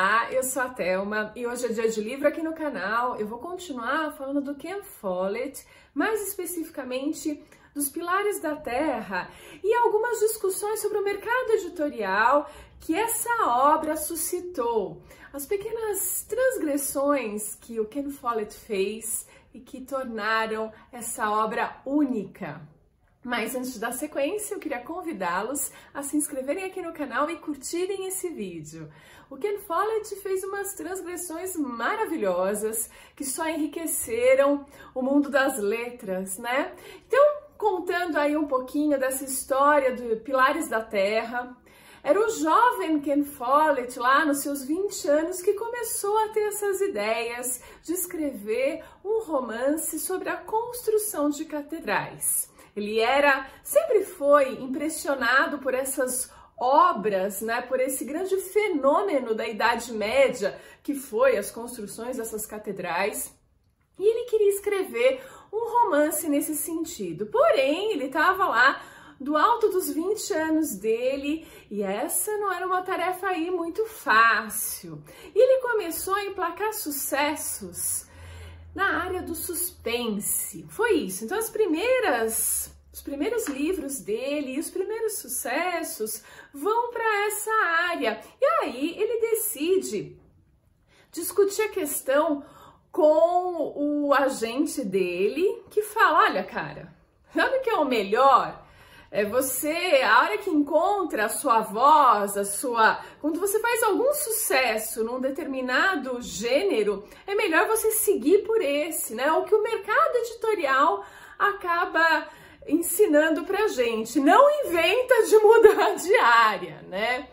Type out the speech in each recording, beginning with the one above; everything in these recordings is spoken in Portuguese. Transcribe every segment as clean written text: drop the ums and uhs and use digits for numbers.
Olá, eu sou a Thelma e hoje é dia de livro aqui no canal. Eu vou continuar falando do Ken Follett, mais especificamente dos Pilares da Terra e algumas discussões sobre o mercado editorial que essa obra suscitou. As pequenas transgressões que o Ken Follett fez e que tornaram essa obra única. Mas antes de dar sequência, eu queria convidá-los a se inscreverem aqui no canal e curtirem esse vídeo. O Ken Follett fez umas transgressões maravilhosas que só enriqueceram o mundo das letras, né? Então, contando aí um pouquinho dessa história do Pilares da Terra, era o jovem Ken Follett, lá nos seus 20 anos, que começou a ter essas ideias de escrever um romance sobre a construção de catedrais. Ele sempre foi impressionado por essas obras, né, por esse grande fenômeno da Idade Média, que foi as construções dessas catedrais, e ele queria escrever um romance nesse sentido. Porém, ele estava lá do alto dos 20 anos dele, e essa não era uma tarefa aí muito fácil. E ele começou a emplacar sucessos na área do suspense. Foi isso. Então, os primeiros livros dele e os primeiros sucessos vão para essa área. E aí ele decide discutir a questão com o agente dele, que fala: olha, cara, sabe o que é o melhor? É você, a hora que encontra a sua voz, quando você faz algum sucesso num determinado gênero, é melhor você seguir por esse, né? O que o mercado editorial acaba ensinando pra gente. Não inventa de mudar de área, né?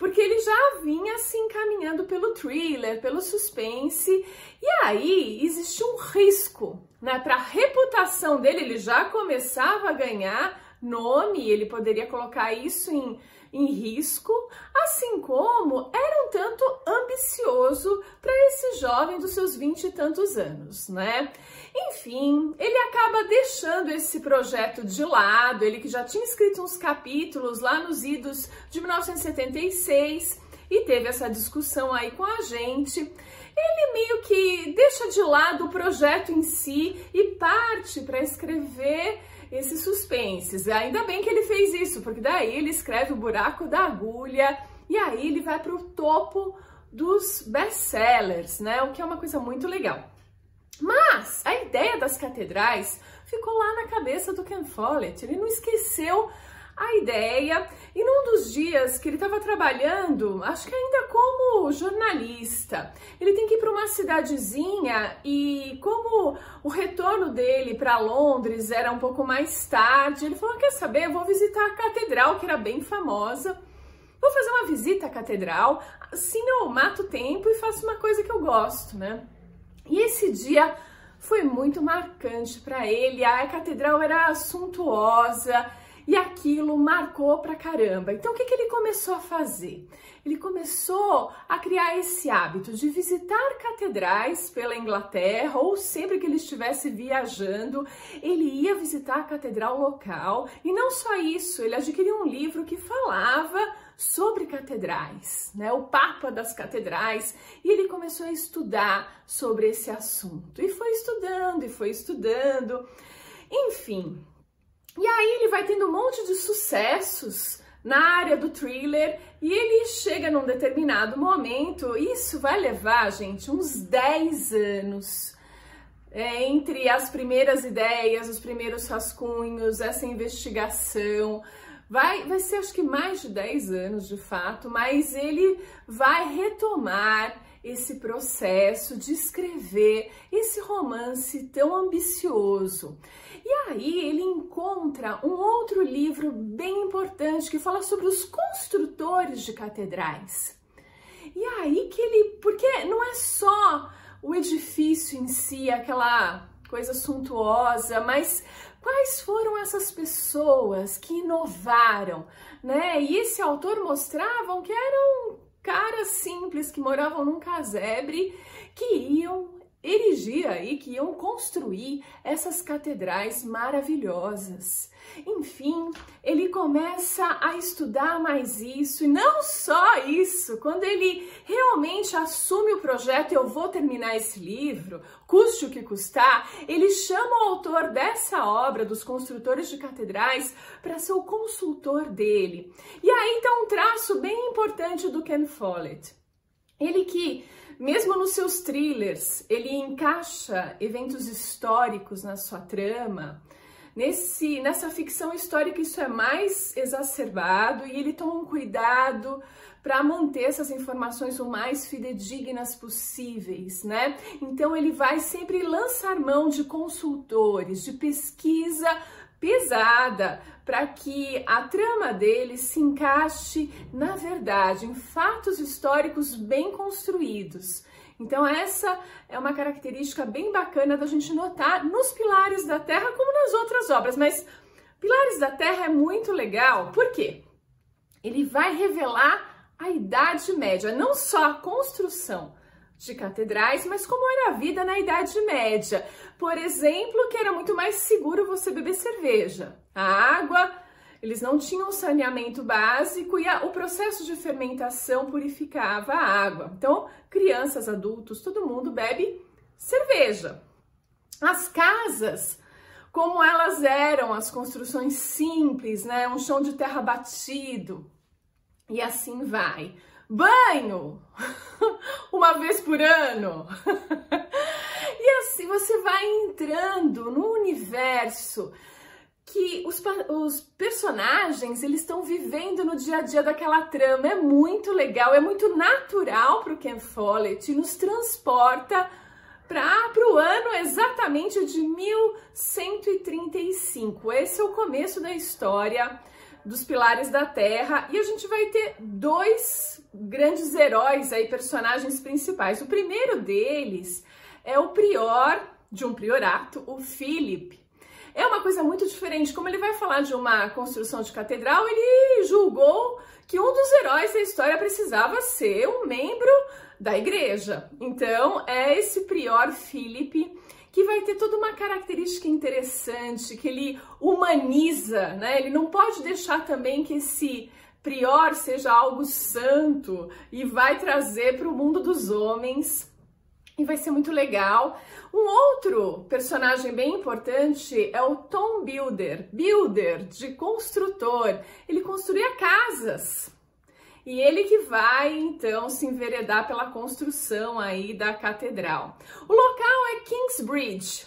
Porque ele já vinha se encaminhando pelo thriller, pelo suspense, e aí existe um risco, né? Para a reputação dele, ele já começava a ganhar nome, ele poderia colocar isso em risco, assim como era um tanto ambicioso para esse jovem dos seus 20 e tantos anos, né? Enfim, ele acaba deixando esse projeto de lado, ele que já tinha escrito uns capítulos lá nos idos de 1976 e teve essa discussão aí com a gente. Ele meio que deixa de lado o projeto em si e parte para escrever esses suspenses. Ainda bem que ele fez isso, porque daí ele escreve O Buraco da Agulha e aí ele vai para o topo dos best-sellers, né? O que é uma coisa muito legal. Mas a ideia das catedrais ficou lá na cabeça do Ken Follett. Ele não esqueceu a ideia, e num dos dias que ele estava trabalhando, acho que ainda como jornalista, ele tem que ir para uma cidadezinha, e como o retorno dele para Londres era um pouco mais tarde, ele falou: quer saber, eu vou visitar a catedral, que era bem famosa, vou fazer uma visita à catedral, assim eu mato tempo e faço uma coisa que eu gosto, né? E esse dia foi muito marcante para ele. A catedral era suntuosa, e aquilo marcou pra caramba. Então, o que ele começou a fazer? Ele começou a criar esse hábito de visitar catedrais pela Inglaterra, ou sempre que ele estivesse viajando, ele ia visitar a catedral local. E não só isso, ele adquiriu um livro que falava sobre catedrais, né? O Papa das Catedrais, e ele começou a estudar sobre esse assunto. E foi estudando, enfim. E aí ele vai tendo um monte de sucessos na área do thriller, e ele chega num determinado momento, isso vai levar, gente, uns 10 anos, entre as primeiras ideias, os primeiros rascunhos, essa investigação, vai ser acho que mais de 10 anos de fato, mas ele vai retomar esse processo de escrever esse romance tão ambicioso. E aí ele encontra um outro livro bem importante que fala sobre os construtores de catedrais. E aí porque não é só o edifício em si, aquela coisa suntuosa, mas quais foram essas pessoas que inovaram, né? E esse autor mostrava que eram caras simples que moravam num casebre, que iam erigia aí, que iam construir essas catedrais maravilhosas. Enfim, ele começa a estudar mais isso, e não só isso, quando ele realmente assume o projeto, eu vou terminar esse livro, custe o que custar, ele chama o autor dessa obra, dos construtores de catedrais, para ser o consultor dele. E aí tá um traço bem importante do Ken Follett. Ele que, mesmo nos seus thrillers, ele encaixa eventos históricos na sua trama. Nessa ficção histórica isso é mais exacerbado, e ele toma um cuidado para manter essas informações o mais fidedignas possíveis, né? Então ele vai sempre lançar mão de consultores, de pesquisa pesada, para que a trama dele se encaixe na verdade, em fatos históricos bem construídos. Então essa é uma característica bem bacana da gente notar nos Pilares da Terra, como nas outras obras, mas Pilares da Terra é muito legal, por quê? Ele vai revelar a Idade Média, não só a construção de catedrais, mas como era a vida na Idade Média. Por exemplo, que era muito mais seguro você beber cerveja. A água, eles não tinham saneamento básico e o processo de fermentação purificava a água. Então, crianças, adultos, todo mundo bebe cerveja. As casas, como elas eram, as construções simples, né? Um chão de terra batido e assim vai. Banho, uma vez por ano. E assim você vai entrando no universo que os personagens, eles estão vivendo no dia a dia daquela trama. É muito legal, é muito natural para o Ken Follett, nos transporta para o ano exatamente de 1135. Esse é o começo da história dos Pilares da Terra, e a gente vai ter dois grandes heróis aí, personagens principais. O primeiro deles é o prior de um priorato, o Philip. É uma coisa muito diferente, como ele vai falar de uma construção de catedral, ele julgou que um dos heróis da história precisava ser um membro da igreja. Então, é esse prior Philip que vai ter toda uma característica interessante, que ele humaniza, né? Ele não pode deixar também que esse prior seja algo santo e vai trazer para o mundo dos homens, e vai ser muito legal. Um outro personagem bem importante é o Tom Builder, de construtor. Ele construía casas. E ele que vai, então, se enveredar pela construção aí da catedral. O local é Kingsbridge,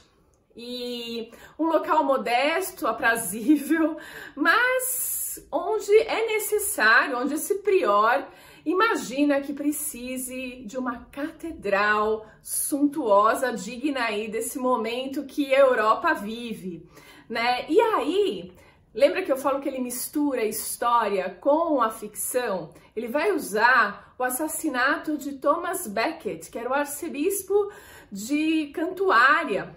e um local modesto, aprazível, mas onde é necessário, onde esse prior imagina que precise de uma catedral suntuosa, digna aí desse momento que a Europa vive, né? E aí, lembra que eu falo que ele mistura a história com a ficção? Ele vai usar o assassinato de Thomas Becket, que era o arcebispo de Cantuária.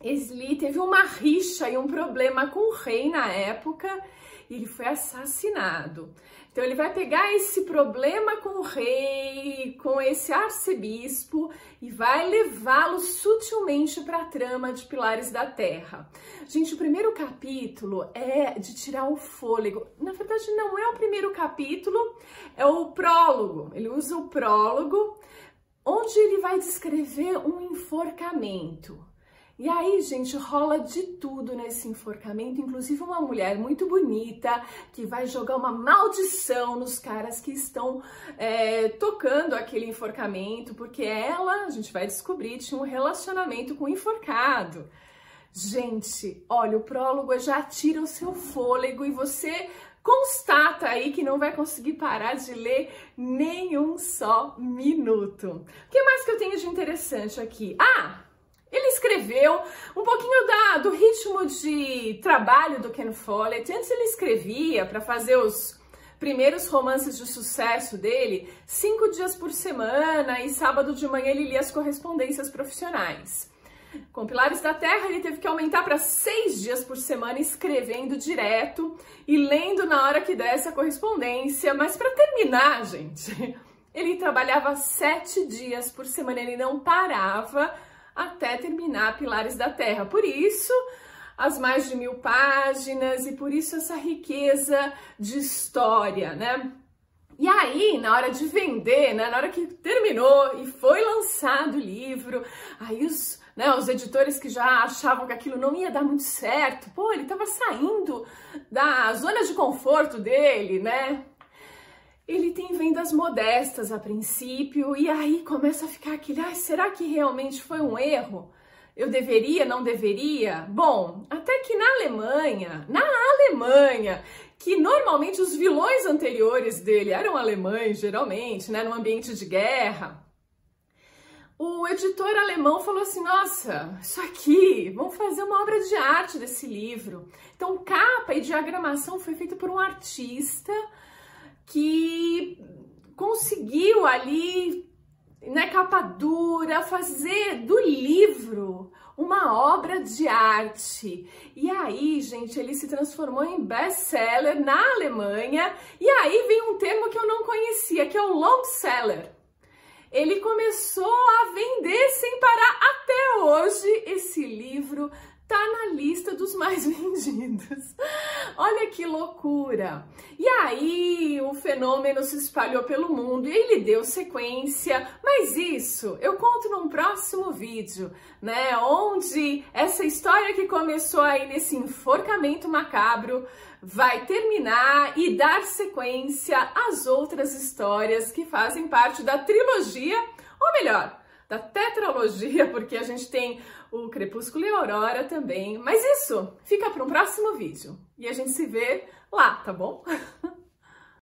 Ele teve uma rixa e um problema com o rei na época, e ele foi assassinado. Então ele vai pegar esse problema com o rei, com esse arcebispo, e vai levá-lo sutilmente para a trama de Pilares da Terra. Gente, o primeiro capítulo é de tirar o fôlego. Na verdade, não é o primeiro capítulo, é o prólogo. Ele usa o prólogo, onde ele vai descrever um enforcamento. E aí, gente, rola de tudo nesse enforcamento, inclusive uma mulher muito bonita que vai jogar uma maldição nos caras que estão tocando aquele enforcamento, porque ela, a gente vai descobrir, tinha um relacionamento com o enforcado. Gente, olha, o prólogo já tira o seu fôlego e você constata aí que não vai conseguir parar de ler nem um só minuto. O que mais que eu tenho de interessante aqui? Ele escreveu um pouquinho do ritmo de trabalho do Ken Follett. Antes ele escrevia, para fazer os primeiros romances de sucesso dele, 5 dias por semana, e sábado de manhã ele lia as correspondências profissionais. Com Pilares da Terra ele teve que aumentar para 6 dias por semana, escrevendo direto e lendo na hora que desse a correspondência. Mas para terminar, gente, ele trabalhava 7 dias por semana, ele não parava até terminar Pilares da Terra. Por isso, as mais de 1000 páginas e por isso essa riqueza de história, né? E aí, na hora de vender, né, na hora que terminou e foi lançado o livro, aí os editores que já achavam que aquilo não ia dar muito certo, pô, ele estava saindo da zona de conforto dele, né? Ele tem vendas modestas a princípio e aí começa a ficar aquele, será que realmente foi um erro? Eu deveria, não deveria? Bom, até que na Alemanha, que normalmente os vilões anteriores dele eram alemães, geralmente, né, no ambiente de guerra, o editor alemão falou assim, nossa, isso aqui, vamos fazer uma obra de arte desse livro. Então, capa e diagramação foi feita por um artista que conseguiu ali, na capa dura, fazer do livro uma obra de arte. E aí, gente, ele se transformou em best-seller na Alemanha. E aí vem um termo que eu não conhecia, que é o long seller. Ele começou a vender sem parar. Até hoje, esse livro tá na lista dos mais vendidos. Olha que loucura! E aí o fenômeno se espalhou pelo mundo e ele deu sequência, mas isso eu conto num próximo vídeo, né? Onde essa história que começou aí nesse enforcamento macabro vai terminar e dar sequência às outras histórias que fazem parte da trilogia, ou melhor, da tetralogia, porque a gente tem o Crepúsculo e a Aurora também. Mas isso fica para um próximo vídeo. E a gente se vê lá, tá bom?